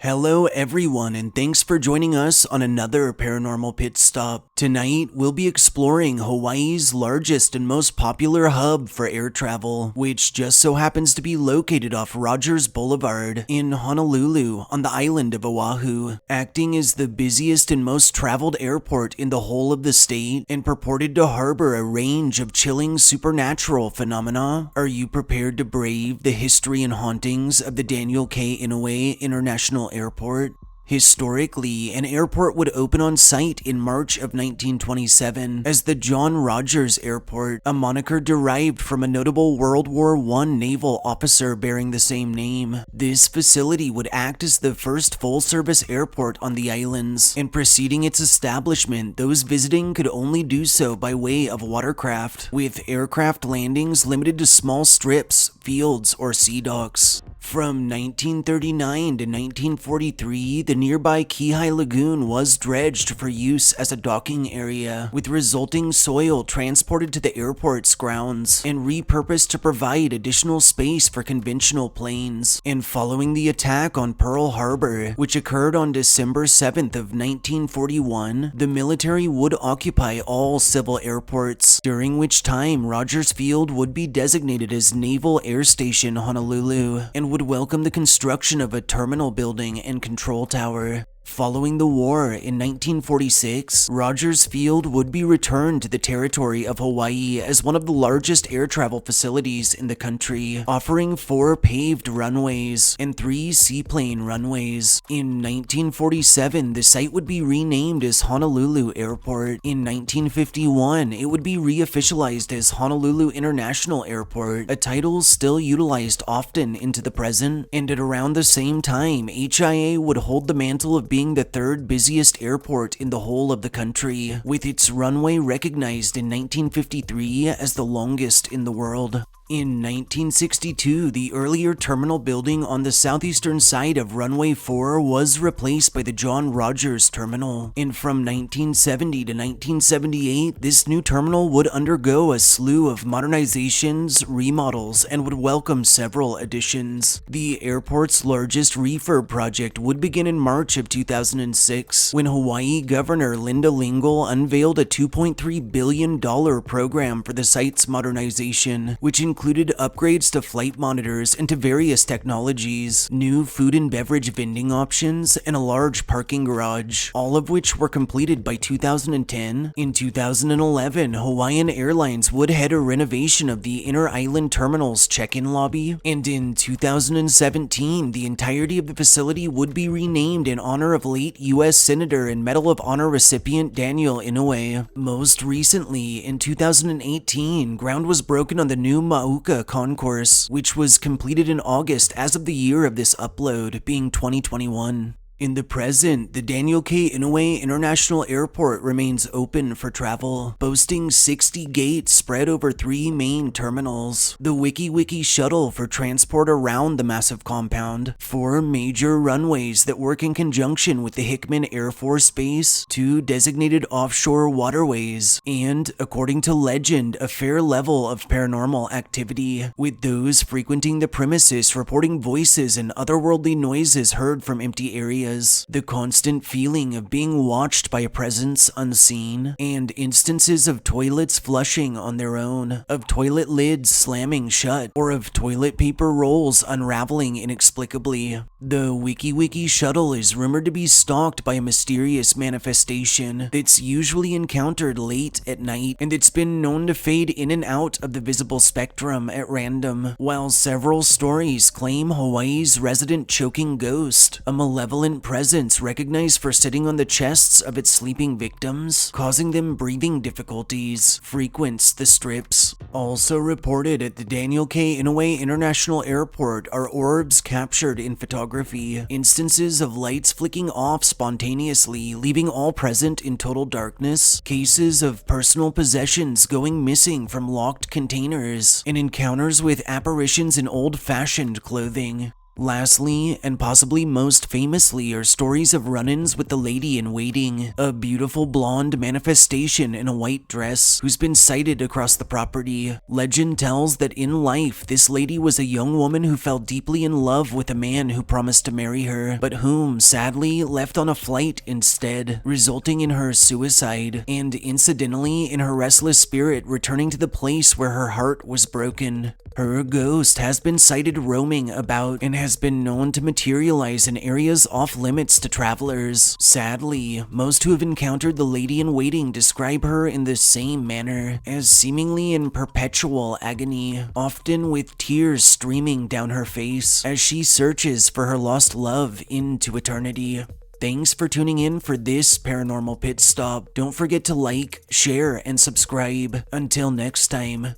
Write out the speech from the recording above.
Hello everyone, and thanks for joining us on another Paranormal Pit Stop. Tonight, we'll be exploring Hawaii's largest and most popular hub for air travel, which just so happens to be located off Rogers Boulevard in Honolulu on the island of Oahu. Acting as the busiest and most traveled airport in the whole of the state and purported to harbor a range of chilling supernatural phenomena, are you prepared to brave the history and hauntings of the Daniel K. Inouye International Airport? Historically, an airport would open on site in March of 1927 as the John Rogers Airport, a moniker derived from a notable World War I naval officer bearing the same name. This facility would act as the first full-service airport on the islands, and preceding its establishment, those visiting could only do so by way of watercraft, with aircraft landings limited to small strips, fields, or sea docks. From 1939 to 1943, the nearby Kihei Lagoon was dredged for use as a docking area, with resulting soil transported to the airport's grounds and repurposed to provide additional space for conventional planes. And following the attack on Pearl Harbor, which occurred on December 7th of 1941, the military would occupy all civil airports, during which time Rogers Field would be designated as Naval Air Station Honolulu, and would welcome the construction of a terminal building and control tower. Following the war in 1946, Rogers Field would be returned to the territory of Hawaii as one of the largest air travel facilities in the country, offering 4 paved runways and 3 seaplane runways. In 1947, the site would be renamed as Honolulu Airport. In 1951, it would be reofficialized as Honolulu International Airport, a title still utilized often into the present. And at around the same time, HIA would hold the mantle of being the 3rd busiest airport in the whole of the country, with its runway recognized in 1953 as the longest in the world. In 1962, the earlier terminal building on the southeastern side of Runway 4 was replaced by the John Rogers Terminal, and from 1970 to 1978, this new terminal would undergo a slew of modernizations, remodels, and would welcome several additions. The airport's largest refurb project would begin in March of 2006, when Hawaii Governor Linda Lingle unveiled a $2.3 billion program for the site's modernization, which included upgrades to flight monitors and to various technologies, new food and beverage vending options, and a large parking garage, all of which were completed by 2010. In 2011, Hawaiian Airlines would head a renovation of the Inner Island Terminal's check-in lobby, and in 2017, the entirety of the facility would be renamed in honor of late U.S. Senator and Medal of Honor recipient Daniel Inouye. Most recently, in 2018, ground was broken on the new Mauka concourse, which was completed in August as of the year of this upload, being 2021. In the present, the Daniel K. Inouye International Airport remains open for travel, boasting 60 gates spread over 3 main terminals, the Wiki shuttle for transport around the massive compound, 4 major runways that work in conjunction with the Hickman Air Force Base, 2 designated offshore waterways, and, according to legend, a fair level of paranormal activity, with those frequenting the premises reporting voices and otherworldly noises heard from empty areas. The constant feeling of being watched by a presence unseen, and instances of toilets flushing on their own, of toilet lids slamming shut, or of toilet paper rolls unraveling inexplicably. The Wiki shuttle is rumored to be stalked by a mysterious manifestation that's usually encountered late at night, and it's been known to fade in and out of the visible spectrum at random, while several stories claim Hawaii's resident choking ghost, a malevolent presence recognized for sitting on the chests of its sleeping victims, causing them breathing difficulties, frequents the strips. Also reported at the Daniel K. Inouye International Airport are orbs captured in photography, instances of lights flicking off spontaneously, leaving all present in total darkness, cases of personal possessions going missing from locked containers, and encounters with apparitions in old-fashioned clothing. Lastly, and possibly most famously, are stories of run-ins with the lady in waiting, a beautiful blonde manifestation in a white dress who's been sighted across the property. Legend tells that in life, this lady was a young woman who fell deeply in love with a man who promised to marry her, but whom, sadly, left on a flight instead, resulting in her suicide, and incidentally, in her restless spirit returning to the place where her heart was broken. Her ghost has been sighted roaming about and has been known to materialize in areas off limits to travelers. Sadly, most who have encountered the lady in waiting describe her in the same manner, as seemingly in perpetual agony, often with tears streaming down her face as she searches for her lost love into eternity. Thanks for tuning in for this Paranormal Pit Stop. Don't forget to like, share, and subscribe. Until next time.